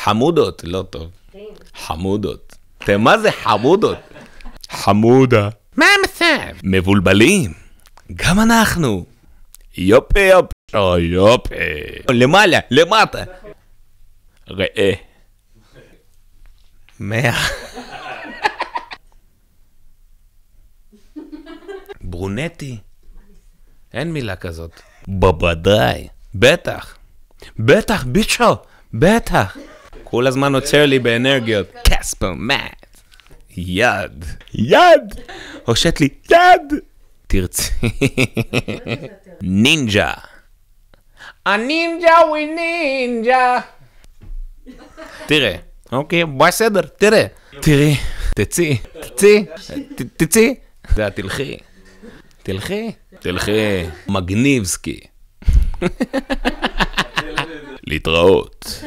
חמודות, לא טוב. חמודות. מה זה חמודות? חמודה. מה המצב? מבולבלים. גם אנחנו. יופי יופי. יופי. למעלה, למטה. ראה. 100. ברונטי. אין מילה כזאת. בוודאי. בטח. בטח, ביצ'ו. בטח. כל הזמן עוצר לי באנרגיות. כספומט. יד. יד. הושט לי יד. תרצי. נינג'ה. הנינג'ה הוא נינג'ה. תראה. אוקיי, בסדר, תראה. תראי. תצאי. תצאי. תצאי. תלכי. תלכי. תלכי. מגניבסקי. להתראות.